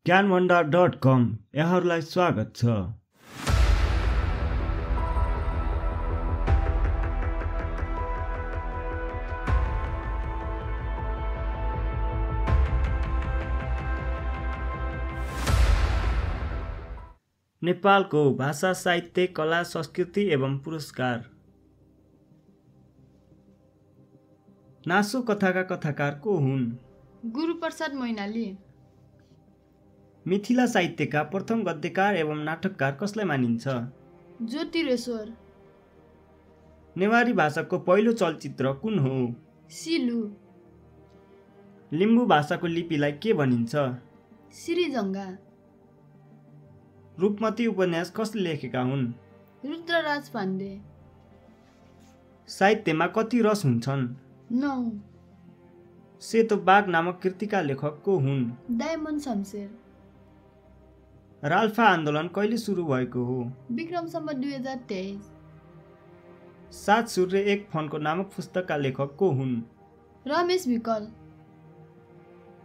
ज्ञानभण्डार.com यहाँहरूलाई स्वागत छ। नेपालको भाषा साहित्य कला संस्कृति एवं पुरस्कार। नासो कथाका कथाकार को हुन्? गुरुप्रसाद मैनाली। मिथिला साहित्यका प्रथम गद्यकार एवं नाटककार कसलाई मानिन्छ? ज्योतिरेश्वर। नेवारी भाषाको पहिलो चलचित्र कुन हो? सिलु। लिम्बू भाषाको लिपिलाई के भनिन्छ? श्रीजङ्गा। रूपमती उपन्यास कसले लेखेका हुन्? रुद्रराज पाण्डे। साहित्यमा कति रस हुन्छन्? 9। सेतो बाघ नामक कृतिका लेखक को हुन्? डायमन्ड शमशेर। राल्पा आन्दोलन कहिले सुरु भएको हो? विक्रम सम्वत 2023। 7 सूर्य एक फन्को नामक पुस्तकका लेखक को हुन्? रमेश विकल।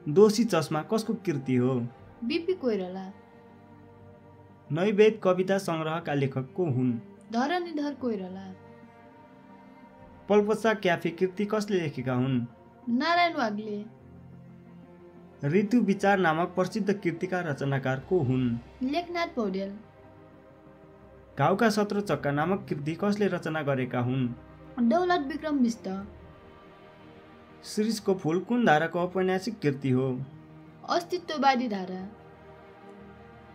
दोषी चस्मा कसको कृति हो? बीपी कोइराला। नैवेद कविता संग्रहका लेखक को हुन्? धरणीधर कोइराला। पल्पसा क्याफे कृति कसले लेखेका हुन्? नारायण वाग्ले। ऋतु विचार नामक प्रसिद्ध कृतिका रचनाकार को हुन्? लेखनाथ पौडेल। घाउका 17 चक्का नामक कृति कसले रचना गरेका हुन्? दौलत विक्रम बिष्ट। शिरीषको फूल कुन धाराको औपन्यासिक कृति हो? अस्तित्ववादी धारा।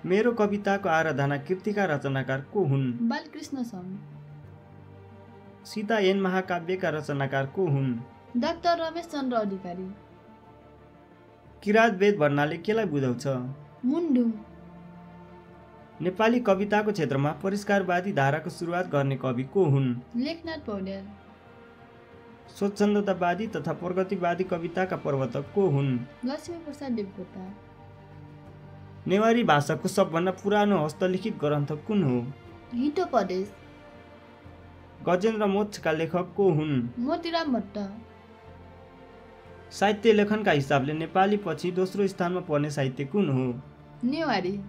मेरो कविताको आराधना कृतिका रचनाकार को हुन्? बालकृष्ण सम। सीता ऐन महाकाव्यका रचनाकार को हुन्? डाक्टर रमेश चन्द्र अधिकारी। किरात वेद भन्नाले केलाई बुझाउँछ? मुन्डुम। नेपाली कविताको क्षेत्रमा परिष्कारवादी धाराको सुरुवात गर्ने कवि को हुन्? लेखनाथ पौडेल। स्वच्छन्दतावादी तथा प्रगतिवादी कविताका प्रवर्तक को हुन्? लक्ष्मीप्रसाद देवकोटा। नेवारी भाषाको सबभन्दा पुरानो हस्तलिखित ग्रन्थ कुन हो? हितोपदेश। गजेन्द्र मोक्षका लेखक को हुन्? मोतीराम भट्ट। साहित्य लेखनका हिसाबले नेपाली पछि दोस्रो स्थानमा पर्ने साहित्य कुन हो? नेवारी।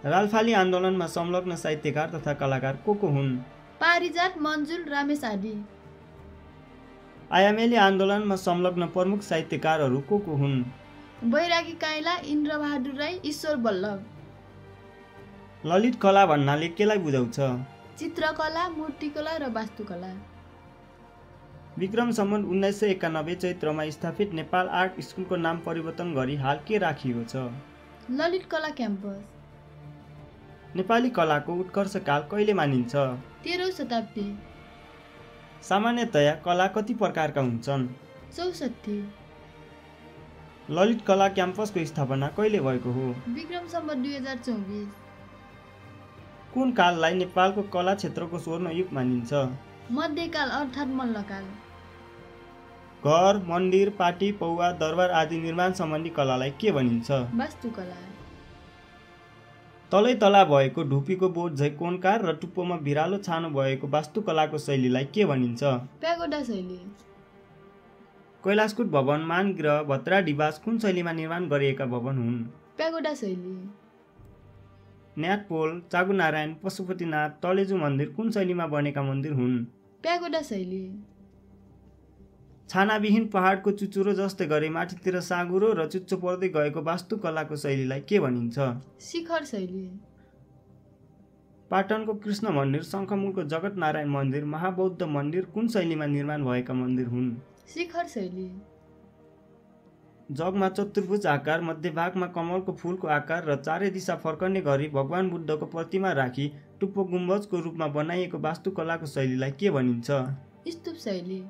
राल्पाली आन्दोलनमा संलग्न साहित्यकार तथा कलाकार को हुन्? पारिजात मन्जुल रामेश आदि। आयामेली आन्दोलनमा संलग्न प्रमुख साहित्यकारहरू को हुन्? बैरागी काइला, इन्द्रबहादुर राई, ईश्वर बल्लभ। ललित कला भन्नाले केलाई बुझाउँछ? चित्रकला, मूर्तिकला र वास्तुकला। विक्रम सम्वत 1991 चैत्रमा स्थापित नेपाल आर्ट स्कुलको नाम परिवर्तन गरी हाल के राखिएको छ? ललित कला क्याम्पस। नेपाली कलाको उत्कर्ष काल कहिले मानिन्छ? 13औं शताब्दी। सामान्यतया कला कति प्रकारका हुन्छन्? 64। ललित कला क्याम्पसको स्थापना कहिले भएको हो? विक्रम सम्वत 2024। कुन काललाई नेपालको कला क्षेत्रको स्वर्ण युग मानिन्छ? मध्यकाल अर्थात् मल्लकाल। घर, मन्दिर, पाटी, पौवा, दरबार आदि निर्माण सम्बन्धी कलालाई के भनिन्छ? वास्तुकला। तलै तला भएको ढुपीको बोट झै कोणकार र टुप्पोमा भिरालो छानो भएको वास्तुकलाको शैलीलाई के भनिन्छ? प्यागोडा शैली। कैलाशकूट भवन, मानगृह, भद्राढिवास कुन शैलीमा निर्माण गरिएका भवन हुन्? प्यागोडा शैली। न्याटपोल, चागुनारायण, पशुपतिनाथ, तलेजु मन्दिर कुन शैलीमा बनेका मन्दिर हुन्? प्यागोडा शैली। छानाविहीन पहाडको चुचुरो जस्तै गरी माथितिर साँघुरो र चुच्चो पर्दै गएको वास्तुकलाको शैलीलाई के भनिन्छ? शिखर शैली। पाटनको कृष्ण मन्दिर, शङ्खमुलको जगत नारायण मन्दिर, महाबौद्ध मन्दिर कुन शैलीमा निर्माण भएका मन्दिर हुन्? शिखर शैली। जगमा चतुर्भुज आकार, मध्यभागमा कमलको फूलको आकार र चारै दिशा फर्कने गरी भगवान बुद्धको प्रतिमा राखी टुप्पो गुम्बजको रूपमा बनाइएको वास्तुकलाको शैलीलाई के भनिन्छ? स्तूप शैली।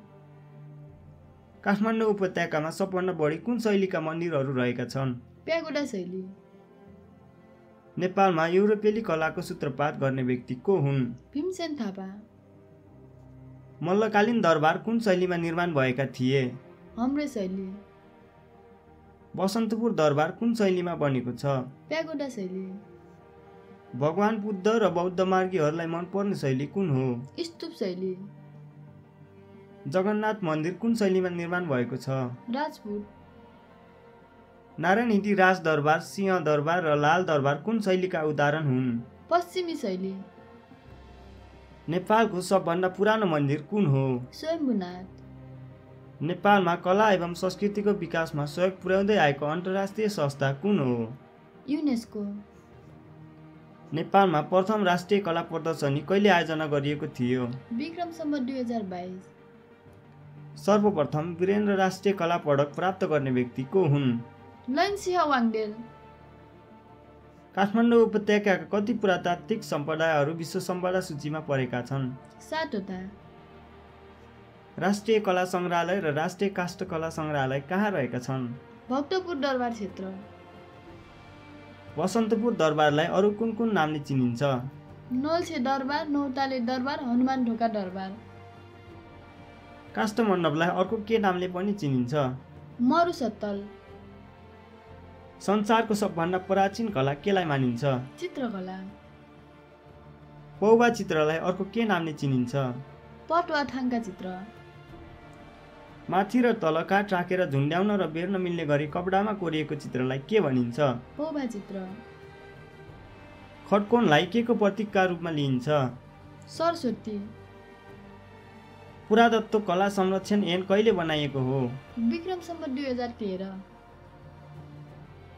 काठमाडौँ उपत्यकामा सबभन्दा बढी कुन शैलीका मन्दिरहरू रहेका छन्? प्यागोडा शैली। नेपालमा युरोपेली कलाको सूत्रपात गर्ने व्यक्ति को हुन्? भीमसेन थापा। मल्लकालीन दरबार कुन शैलीमा निर्माण भएका थिए? हाम्रो शैली। बसन्तपुर दरबार कुन शैलीमा बनेको छ? प्यागोडा शैली। भगवान बुद्ध र बौद्ध मार्गीहरूलाई मनपर्ने शैली कुन हो? स्तूप शैली। जगन्नाथ मन्दिर कुन शैलीमा निर्माण भएको छ? राजपूत। नारायण हिन्दी राजदरबार, सिंहदरबार र लाल दरबार कुन शैलीका उदाहरण हुन्? पश्चिमी शैली। नेपालको सबभन्दा पुरानो मन्दिर कुन हो? स्वयम्भूनाथ। नेपालमा कला एवं संस्कृतिको विकासमा सहयोग पुर्याउँदै आएको अन्तर्राष्ट्रिय संस्था कुन हो? युनेस्को। नेपालमा प्रथम राष्ट्रिय कला प्रदर्शनी कहिले आयोजना गरिएको थियो? विक्रम सम्वत 2022। सर्वप्रथम वीरेन्द्र राष्ट्रिय कला पदक प्राप्त गर्ने व्यक्ति को हुन्? लैनसिंह वाङदेल। काठमाडौँ उपत्यकाका कति पुरातात्विक सम्पदाहरू विश्व सम्पदा सूचीमा परेका छन्? 7 वटा। राष्ट्रिय कला सङ्ग्रहालय र राष्ट्रिय काष्ठकला सङ्ग्रहालय कहाँ रहेका छन्? भक्तपुर दरबार क्षेत्र। बसन्तपुर दरबारलाई अरू कुन कुन नामले चिनिन्छ? नोल्छे दरबार, नौताले दरबार, हनुमान ढोका दरबार। काष्ठमण्डपलाई अर्को के नामले पनि चिनिन्छ? मरुसत्तल। संसारको सबभन्दा प्राचीन कला केलाई मानिन्छ? चित्रकला। पौवा चित्रलाई अर्को के नामले चिनिन्छ? पट वा थाङ्का चित्र। माथि र तल काठ राखेर झुन्ड्याउन र बेर्न मिल्ने गरी कपडामा कोरिएको चित्रलाई के भनिन्छ? पौवा चित्र। खटकोणलाई के को प्रतीकका रूपमा लिइन्छ? सरस्वती। पुरातत्व कला संरक्षण ऐन कहिले बनाइएको हो? विक्रम सम्वत 2013।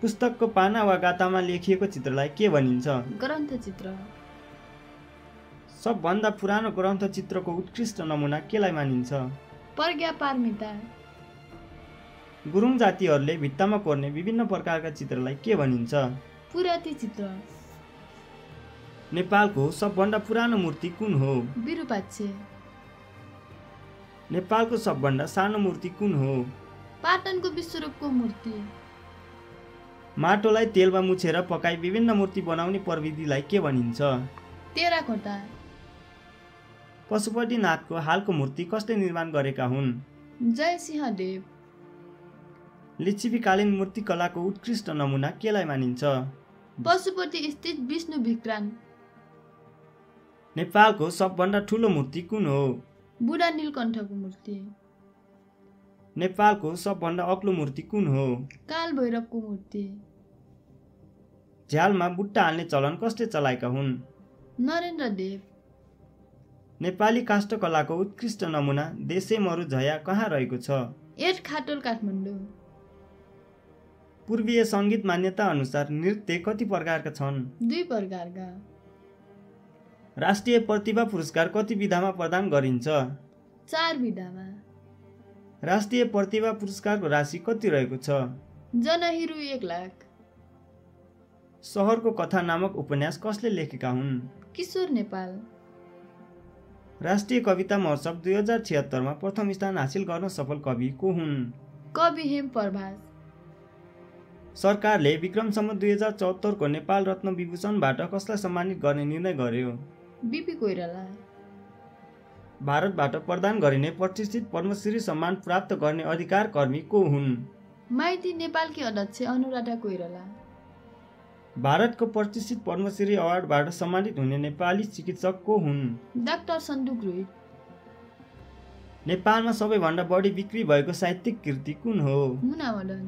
पुस्तकको पाना वा गातामा लेखिएको चित्रलाई के भनिन्छ? ग्रन्थ चित्र। सबभन्दा पुरानो ग्रन्थ चित्रको उत्कृष्ट नमुना केलाई मानिन्छ? प्रज्ञा पारमिता। गुरुङ जातिहरूले भित्तामा कोर्ने विभिन्न प्रकारका चित्रलाई के भनिन्छ? पुराती चित्र। नेपालको सबभन्दा पुरानो मूर्ति कुन हो? विरूपाक्ष। नेपालको सबभन्दा सानो मूर्ति कुन हो? पाटनको विश्वरूपको मूर्ति। माटोलाई तेलमा मुछेर पकाई विभिन्न मूर्ति बनाउने प्रविधिलाई के भनिन्छ? टेराकोटा। पशुपतिनाथको हालको मूर्ति कसले निर्माण गरेका हुन्? जयसिंह देव। लिच्छविकालीन मूर्तिकलाको उत्कृष्ट नमुना केलाई मानिन्छ? पशुपति स्थित विष्णु भिक्रान। नेपालको सबभन्दा ठुलो मूर्ति कुन हो? बुढा नीलकण्ठको मूर्ति। नेपालको सबभन्दा अग्लो मूर्ति कुन हो? काल भैरवको मूर्ति। झ्यालमा बुट्टा हाल्ने चलन कसले चलाएका हुन्? नरेन्द्र देव। नेपाली काष्ठकलाको उत्कृष्ट नमुना देशे मरु झया कहाँ रहेको छ? एट खाटोल काठमाडौँ। पूर्वीय सङ्गीत मान्यता अनुसार नृत्य कति प्रकारका छन्? 2 प्रकारका। राष्ट्रिय प्रतिभा पुरस्कार कति विधामा प्रदान गरिन्छ? 4 विधामा। राष्ट्रिय प्रतिभा पुरस्कारको राशि कति रहेको छ? जनहिरु 1 लाख। सहरको कथा नामक उपन्यास कसले लेखेका हुन्? किशोर नेपाल। राष्ट्रिय कविता महोत्सव 2076 मा प्रथम स्थान हासिल गर्न सफल कवि को हुन्? कवि हेम प्रभास। सरकारले विक्रम सम्वत 2074 को नेपाल रत्न विभूषणबाट कसलाई सम्मानित गर्ने निर्णय गर्यो? बीपी कोइराला। भारतबाट प्रदान गरिने प्रतिष्ठित पद्मश्री सम्मान प्राप्त गर्ने अधिकार कर्मी को हुन्? माइती नेपालकी अध्यक्ष अनुराधा कोइराला। भारतको प्रतिष्ठित पद्मश्री अवार्डबाट सम्मानित हुने नेपाली चिकित्सक को हुन्? डाक्टर सन्दुक रुई। नेपालमा सबैभन्दा बढी बिक्री भएको साहित्यिक कृति कुन हो? मुनामदन।